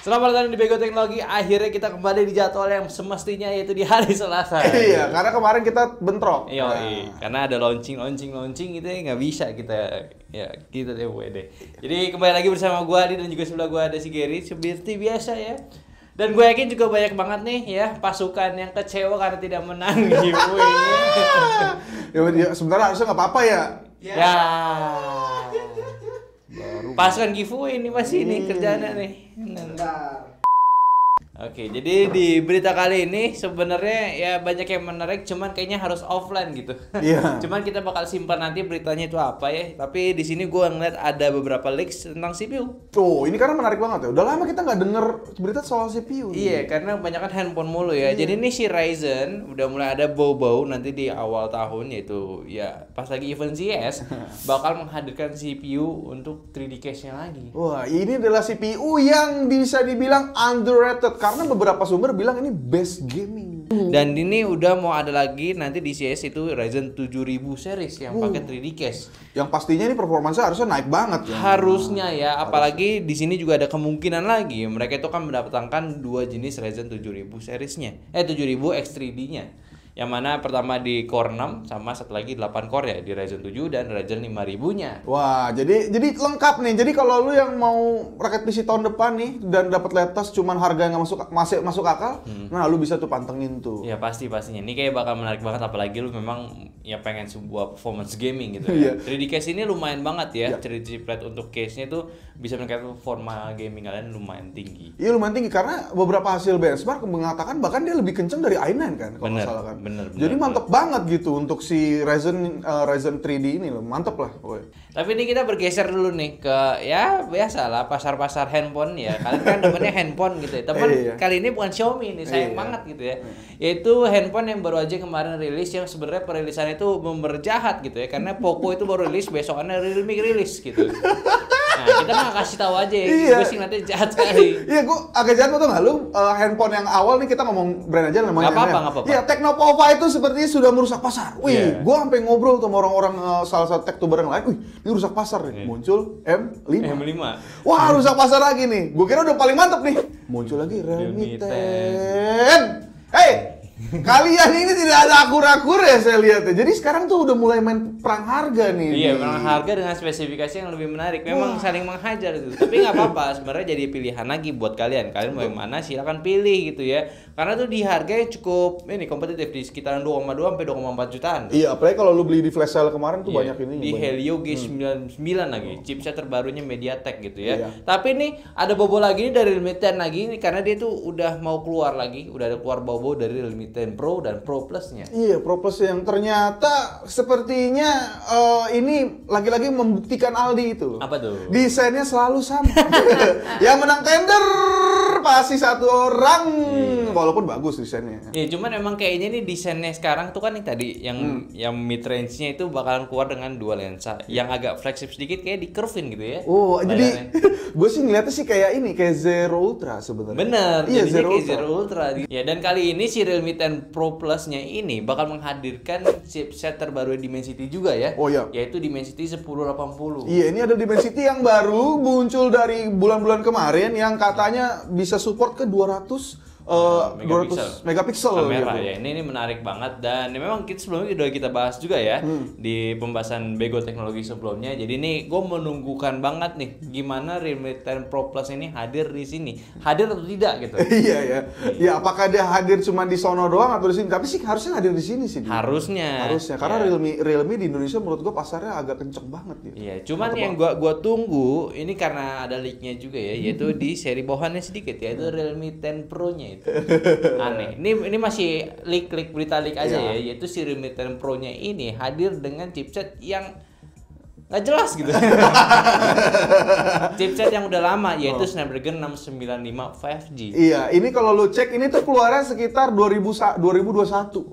Selamat datang di Bego Teknologi. Akhirnya kita kembali di jadwal yang semestinya, yaitu di hari Selasa. Iya, karena kemarin kita bentrok. Iya, karena ada launching gitu ya, nggak bisa kita ya gitu deh Jadi kembali lagi bersama gue Adi dan juga sebelah gue ada si Gary seperti biasa ya. Dan gue yakin juga banyak banget nih ya pasukan yang kecewa karena tidak menang giveaway. Ya sebenarnya harusnya nggak apa-apa ya. Ya. Pasukan giveaway ini pasti ini kerjaannya nih. Oke, jadi di berita kali ini sebenarnya ya banyak yang menarik, cuman kayaknya harus offline gitu. Iya. Cuman kita bakal simpan nanti beritanya itu apa ya. Tapi di sini gue ngeliat ada beberapa leaks tentang CPU. Tuh, ini karena menarik banget ya. Udah lama kita nggak denger berita soal CPU. Iya, karena kebanyakan handphone mulu ya. Jadi ini si Ryzen udah mulai ada bau-bau nanti di awal tahun, yaitu ya pas lagi event CES bakal menghadirkan CPU untuk 3D cache-nya lagi. Wah, ini adalah CPU yang bisa dibilang underrated karena beberapa sumber bilang ini best gaming. Dan ini udah mau ada lagi nanti di CES itu Ryzen 7000 series yang pakai 3D cache. Yang pastinya ini performanya harusnya naik banget ya. Harusnya ya, apalagi di sini juga ada kemungkinan lagi mereka itu kan mendatangkan dua jenis Ryzen 7000 seriesnya. 7000 X3D-nya. Yang mana pertama di core 6 sama satu lagi 8 core ya di Ryzen 7 dan Ryzen 5000-nya. Wah, jadi lengkap nih. Jadi kalau lu yang mau rakit PC tahun depan nih dan dapat latest cuman harga yang nggak masuk akal, nah lu bisa tuh pantengin tuh. Ya pastinya. Ini kayak bakal menarik banget apalagi lu memang ya pengen sebuah performance gaming gitu ya. 3D case ini lumayan banget ya. 3D chiplet untuk case-nya tuh bisa meningkatkan performa gaming kalian lumayan tinggi. Iya, lumayan tinggi karena beberapa hasil benchmark mengatakan bahkan dia lebih kenceng dari i9 kan kalau nggak salah kan. Bener, jadi mantep banget gitu untuk si Ryzen 3D ini loh, mantep lah. Tapi ini kita bergeser dulu nih ke ya biasalah pasar-pasar handphone ya. Kalian kan demennya handphone gitu ya. Tapi kali ini bukan Xiaomi nih, sayang banget gitu ya. Yaitu handphone yang baru aja kemarin rilis yang sebenarnya perilisannya itu berjahat gitu ya. Karena Poco itu baru rilis, besokannya Realme rilis gitu. Nah, kita nggak kasih tahu aja ya. Gue sih nanti jahat sekali. Iya, gue agak jahat tuh nggak lu handphone yang awal nih kita ngomong brand aja namanya. Nggak apa-apa. Iya, Teknopova itu sepertinya sudah merusak pasar. Wih, gue sampai ngobrol sama orang-orang salah satu tektuber yang lain. Wih, ini rusak pasar nih. Muncul M5. Wah, rusak pasar lagi nih. Gue kira udah paling mantep nih. Muncul lagi Realme 10. Hey, kalian ini tidak ada akur-akur ya saya lihat ya. Jadi sekarang tuh udah mulai main perang harga nih. Iya, perang harga dengan spesifikasi yang lebih menarik. Memang saling menghajar gitu. Tapi nggak apa-apa, sebenarnya jadi pilihan lagi buat kalian. Kalian mau yang mana silakan pilih gitu ya. Karena tuh di harga yang cukup ini kompetitif di sekitaran 2,2 sampai 2,4 jutaan. Iya, apalagi kalau lu beli di flash sale kemarin tuh banyak ini. Di Helio G99 lagi, chipset terbarunya MediaTek gitu ya. Tapi nih ada bobo lagi nih dari Realme 10 lagi nih karena dia tuh udah mau keluar lagi, udah ada keluar bobo dari Realme 10 Pro dan Pro Plus-nya. Iya, Pro Plus yang ternyata sepertinya ini lagi-lagi membuktikan Aldi itu. Apa tuh? Desainnya selalu sama. Yang menang tender pasti satu orang. Walaupun bagus desainnya. Iya, cuman emang kayaknya nih desainnya sekarang tuh kan nih tadi yang mid range-nya itu bakalan keluar dengan dua lensa. Yang agak flagship sedikit kayak di curve-in gitu ya. Oh, jadi gue sih ngeliatnya sih kayak ini, kayak Zero Ultra sebenarnya. Bener, iya, jadinya kayak Zero Ultra. Ya, dan kali ini si Realme 10 Pro Plus-nya ini bakal menghadirkan chipset terbaru Dimensity juga ya. Oh iya. Yaitu Dimensity 1080. Iya, ini ada Dimensity yang baru muncul dari bulan-bulan kemarin yang katanya bisa support ke 200 megapiksel kamera gitu. ya. Ini menarik banget dan memang kita sebelumnya udah kita bahas juga ya di pembahasan Bego Teknologi sebelumnya. Jadi ini gue menunggukan banget nih gimana Realme 10 Pro Plus ini hadir di sini. Hadir atau tidak gitu. Iya ya. Ya apakah dia hadir cuma di sono doang atau di sini? Tapi sih harusnya hadir di sini sih. Harusnya karena Realme di Indonesia menurut gue pasarnya agak kenceng banget gitu. Iya, cuman yang gua tunggu ini karena ada leak-nya juga ya, yaitu di seri bawahannya sedikit yaitu Realme 10 Pro-nya itu. Aneh. Ini masih leak berita leak aja ya, yaitu si Realme 10 Pro-nya ini hadir dengan chipset yang nggak jelas gitu. Chipset yang udah lama yaitu Snapdragon 695 5G. Iya, ini kalau lu cek ini tuh keluarnya sekitar 2021.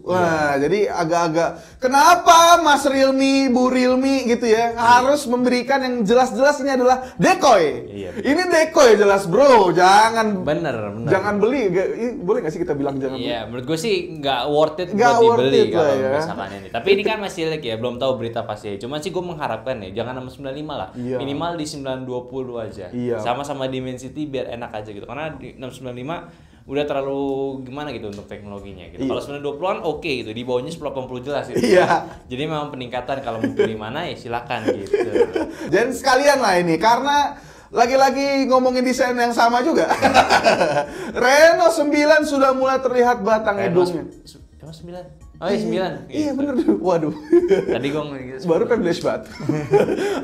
Wah, jadi agak-agak kenapa Mas Realme, Bu Realme gitu ya harus memberikan yang jelas-jelas ini adalah decoy. Iya. Ini decoy jelas, Bro. Jangan bener. Jangan beli. Boleh nggak sih kita bilang jangan beli? Iya, menurut gue sih nggak worth it buat dibeli kalau misalkan ini. Tapi ini kan masih leak ya, belum tahu berita pasti. Cuman sih gue mengharapkan ya. Jangan 695 lah. Iya. Minimal di 920 aja. Iya. Sama-sama Dimensity biar enak aja gitu. Karena di 695 udah terlalu gimana gitu untuk teknologinya gitu. Kalau 920-an oke gitu, di bawahnya 1080 jelas gitu. Iya. Jadi memang peningkatan, kalau mau pilih mana ya silakan gitu. Dan sekalian lah ini karena lagi-lagi ngomongin desain yang sama juga. Renault 9 sudah mulai terlihat batang hidungnya. Emang 9? Oh iya 9. Iya bener. Waduh. Tadi gue ngomong gitu. Baru flash banget.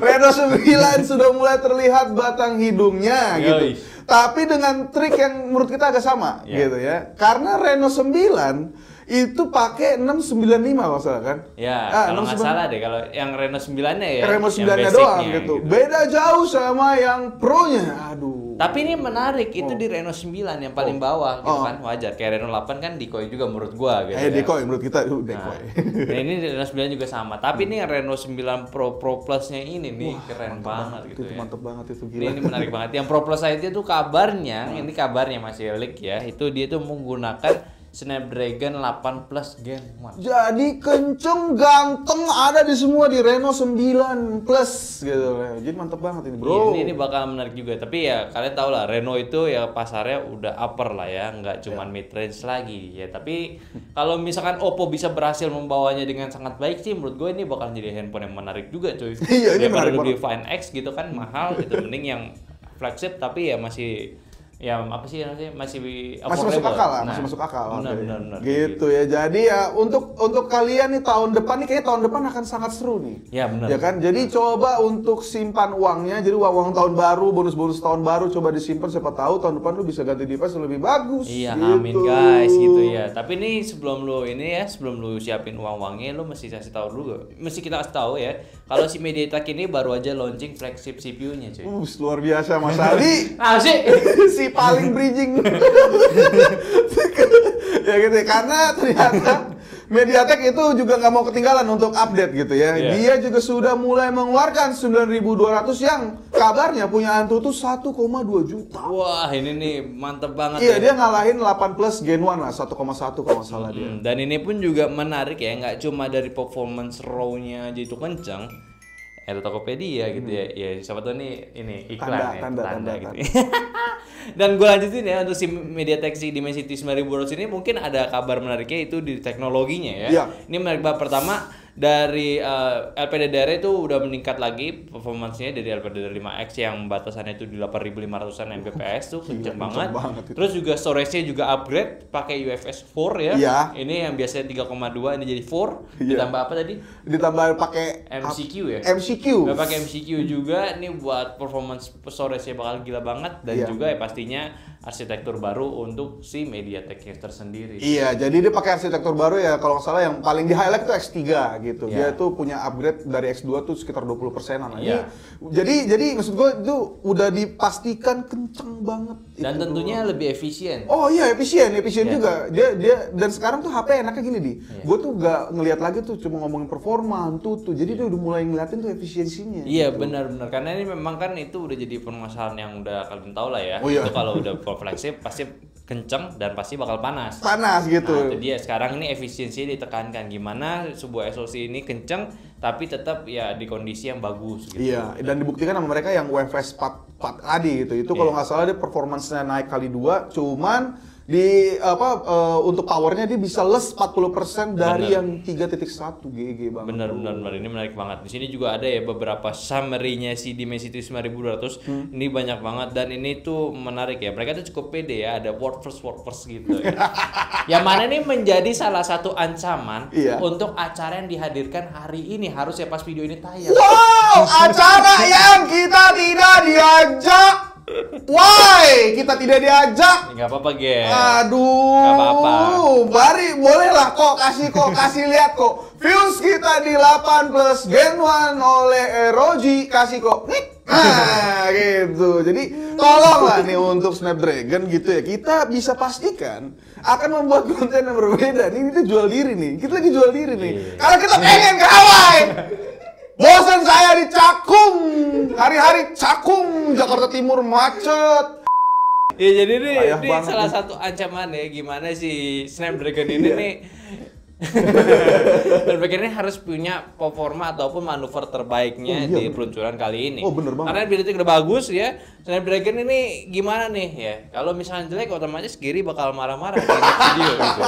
Renault 9 sudah mulai terlihat batang hidungnya gitu. Tapi dengan trik yang menurut kita agak sama gitu ya. Karena Renault 9 itu pakai 695 kalau salah kan? Ya, kalau nggak salah deh, kalau yang Renault 9-nya ya. Renault 9-nya doang gitu. Beda jauh sama yang Pro-nya. Aduh. Tapi ini menarik, itu di Renault 9 yang paling bawah gitu kan, wajar. Kayak Renault 8 kan decoy juga menurut gua gitu. Decoy menurut kita decoy. Nah, ini Renault 9 juga sama. Tapi ini Renault 9 Pro Plus-nya ini nih keren banget gitu itu ya. Mantep banget itu gila. Ini menarik banget. Yang Pro Plus itu tuh kabarnya, ini kabarnya masih leak ya. Itu dia tuh menggunakan Snapdragon 8 Plus Gen 1. Jadi kenceng, ganteng, ada di semua di Renault 9 Plus gitu. Jadi mantep banget ini bro. Ini bakal menarik juga. Tapi ya kalian tau lah, Renault itu ya pasarnya udah upper lah ya, nggak cuman mid range lagi ya. Tapi kalau misalkan Oppo bisa berhasil membawanya dengan sangat baik sih, menurut gue ini bakal jadi handphone yang menarik juga cuy. Iya, ini daripada menarik lu beli Find X gitu kan mahal gitu, mending yang flagship tapi ya masih ya apa sih namanya masih masuk akal lah, masih masuk akal. Benar. Gitu ya. Jadi ya untuk kalian nih tahun depan nih kayaknya tahun depan akan sangat seru nih. Ya benar. Ya kan? Jadi coba untuk simpan uangnya. Jadi uang tahun baru, bonus-bonus tahun baru coba disimpan, siapa tahu tahun depan lu bisa ganti device lebih bagus. Iya, gitu. amin guys gitu ya. Tapi nih sebelum lu siapin uang-uangnya, lu mesti kasih tahu dulu. Mesti kita kasih tahu ya. Kalau si MediaTek ini baru aja launching flagship CPU-nya, cuy. Luar biasa Mas Ali. Sih si paling bridging. Ya gitu ya, karena ternyata MediaTek itu juga nggak mau ketinggalan untuk update gitu ya. Yeah. Dia juga sudah mulai mengeluarkan 9200 yang kabarnya punya Antutu 1,2 juta. Wah, ini nih mantep banget. Iya, dia ngalahin 8 Plus Gen 1 lah, 1,1 kalau salah dia. Dan ini pun juga menarik ya, nggak cuma dari performance raw-nya aja itu kencang. Ada Tokopedia gitu ya. Ya, siapa tahu nih ini iklan tanda gitu. Dan gue lanjutin ya untuk si MediaTek Dimensity 9200 ini mungkin ada kabar menariknya itu di teknologinya ya. Iya. Ini menarik banget. Pertama dari LPDDR itu udah meningkat lagi performancenya dari LPDDR5X yang batasannya itu di 8500-an Mbps tuh kenceng banget. Terus juga storage-nya juga upgrade pakai UFS 4 ya. Iya. Ini yang biasanya 3,2 ini jadi 4. Ditambah apa tadi? Ditambah pakai MCQ ya. MCQ. Pakai MCQ juga nih buat performance storage-nya bakal gila banget dan juga ya pastinya arsitektur baru untuk si MediaTek tersendiri. Iya, jadi dia pakai arsitektur baru ya, kalau nggak salah yang paling di highlight itu X3 gitu. Dia tuh punya upgrade dari X2 tuh sekitar 20%-an. Jadi maksud gue itu udah dipastikan kenceng banget. Dan tentunya lebih efisien. Oh iya, efisien juga. Dia dan sekarang tuh HP enaknya gini di. Gue tuh nggak ngelihat lagi tuh cuma ngomongin performa, Antutu. Jadi dia udah mulai ngeliatin tuh efisiensinya. Iya, gitu. benar karena ini memang kan itu udah jadi permasalahan yang udah kalian tahu lah ya. Itu kalau udah flagship pasti kenceng dan pasti bakal panas gitu. Nah, itu dia sekarang ini efisiensinya ditekankan gimana sebuah SoC ini kenceng tapi tetap ya di kondisi yang bagus gitu. Iya, dan dibuktikan sama mereka yang UFS 4 tadi gitu. Itu kalau nggak salah dia performance-nya naik kali 2, cuman di untuk powernya dia bisa less 40% dari yang 3.1 GG banget. Benar ini menarik banget. Di sini juga ada ya beberapa summary-nya si Dimensity 9200. Ini banyak banget dan ini tuh menarik ya. Mereka tuh cukup pede ya, ada word first gitu ya. Yang mana ini menjadi salah satu ancaman untuk acara yang dihadirkan hari ini, harusnya pas video ini tayang. Wow, acara yang kita tidak diajak. Why? Kita tidak diajak. Nggak apa-apa, Gen. Aduh. Nggak apa-apa. Bari, boleh lah kok kasih lihat kok. Views kita di 8 Plus Gen 1 oleh ROG kasih kok. Nah, gitu. Jadi tolonglah nih untuk Snapdragon gitu ya. Kita bisa pastikan akan membuat konten yang berbeda. Ini jual diri nih. Kita lagi jual diri nih. Karena kita pengen ke Hawaii. Bosan saya di Cakung, hari-hari Cakung, Jakarta Timur macet. Ya jadi ini salah satu ancaman ya gimana si Snapdragon ini nih Snapdragon ini harus punya performa ataupun manuver terbaiknya di peluncuran kali ini. Oh, bener banget. Karena MediaTek udah bagus ya. Snapdragon ini gimana nih ya? Kalau misalnya jelek otomatis Giri bakal marah-marah di video gitu.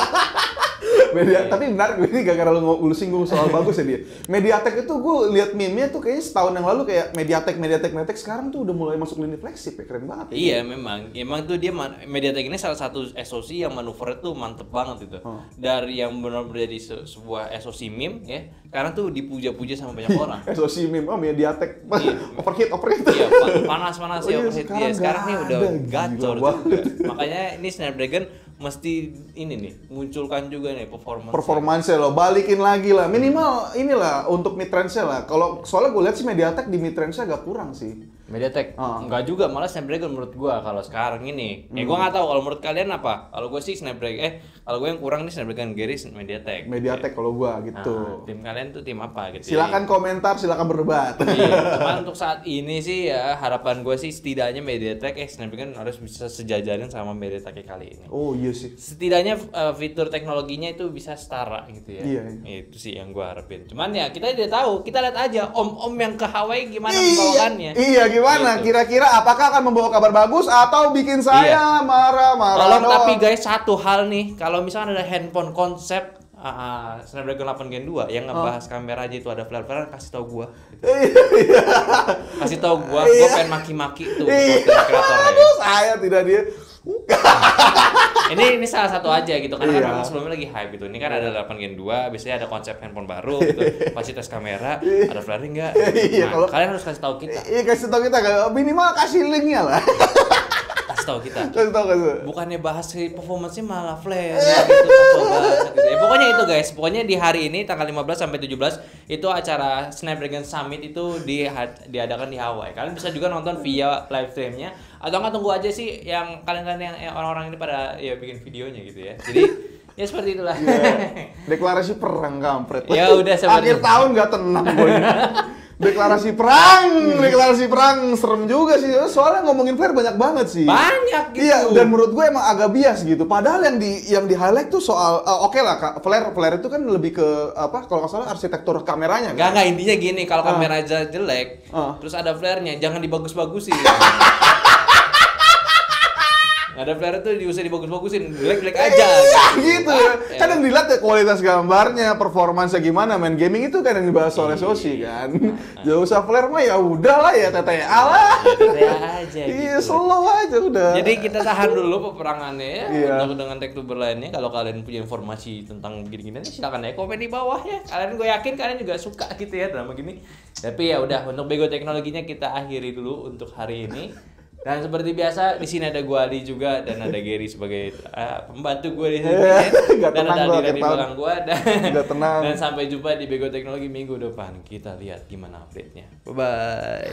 Tapi benar, ini gara-gara lu singgung soal bagus ya dia. MediaTek itu gue lihat meme-nya tuh kayaknya setahun yang lalu kayak MediaTek sekarang tuh udah mulai masuk lini flagship ya, keren banget. Iya memang tuh dia MediaTek ini salah satu SoC yang manuvernya tuh mantep banget itu. Dari yang benar-benar jadi sebuah SoC meme ya, karena tuh dipuja-puja sama banyak orang. SoC meme, MediaTek overheat. Iya, panas ya overheat dia. Sekarang nih udah gacor juga. Makanya ini Snapdragon mesti ini nih munculkan juga nih performance lo, balikin lagi lah minimal inilah untuk mid range lah. Kalau soalnya gue lihat sih MediaTek di mid range agak kurang sih. MediaTek enggak juga, malah Snapdragon menurut gua kalau sekarang ini. Gua nggak tahu kalau menurut kalian apa. Kalau gue sih Snapdragon kalau gue yang kurang nih Snapdragon Gary MediaTek kalau gua gitu. Tim kalian tuh tim apa gitu. Silakan komentar, silakan berdebat. Iya, cuman untuk saat ini sih ya harapan gue sih setidaknya MediaTek Snapdragon harus bisa sejajarin sama MediaTek kali ini. Oh iya sih. Setidaknya fitur teknologinya itu bisa setara gitu ya. Iya. Itu sih yang gue harapin. Cuman ya kita tidak tahu, kita lihat aja om-om yang ke Hawaii gimana pembawaannya. Iya, gimana? Gitu. Kira-kira apakah akan membawa kabar bagus atau bikin saya marah-marah? Tapi guys, satu hal nih, kalau misalnya ada handphone konsep Snapdragon 8 Gen 2 yang ngebahas kamera aja itu ada flare-flare, kasih tau gua. Kasih tau gua pengen maki-maki tuh kreatornya. Aduh, saya tidak dia. Ini salah satu aja gitu kan, memang sebelumnya lagi hype gitu. Ini kan ada 8 Gen 2, biasanya ada konsep handphone baru gitu. Pasti tes kamera, ada flaring enggak? Nah, kalian harus kasih tahu kita. Iya, kasih tahu kita, minimal kasih linknya lah. Kasih tahu kita. Kasih tahu. Bukannya bahas performance-nya malah flare gitu, kacau banget gitu. Ya, pokoknya itu guys, pokoknya di hari ini tanggal 15 sampai 17 itu acara Snapdragon Summit itu diadakan di Hawaii. Kalian bisa juga nonton via live stream-nya atau nggak tunggu aja sih yang kalian yang orang-orang ini pada ya bikin videonya gitu ya. Jadi ya seperti itulah. Deklarasi perang kampret. Ya udah seperti akhir tahun nggak tenang boy. Deklarasi perang serem juga sih. Soalnya ngomongin flare banyak banget sih. Banyak gitu. Iya, dan menurut gue emang agak bias gitu. Padahal yang di highlight tuh soal oke lah Kak, flare itu kan lebih ke apa? Kalau nggak salah arsitektur kameranya kan. Enggak intinya gini, kalau kamera jelek, terus ada flare-nya, jangan dibagus-bagusin. Nggak ada flare tuh usah dibagus-bagusin, jelek-jelek aja. Gitu ya. Kan yang dilihat ya kualitas gambarnya, performanya gimana, main gaming itu kan yang dibahas oleh SoC kan. Jangan usah flare mah ya udahlah ya TTA lah. TTA aja gitu. Iya, slow aja udah. Jadi kita tahan dulu peperangannya ya. Untuk dengan tektuber lainnya, kalau kalian punya informasi tentang gini-gini silakan ya komen di bawah ya. Gue yakin kalian juga suka gitu ya drama gini. Tapi ya udah, untuk Bego Teknologinya kita akhiri dulu untuk hari ini. Dan seperti biasa di sini ada gua Adi juga dan ada Gary sebagai pembantu gua di sini. Dan ada Adi di belakang gua dan sampai jumpa di Bego Teknologi minggu depan. Kita lihat gimana update-nya. Bye bye.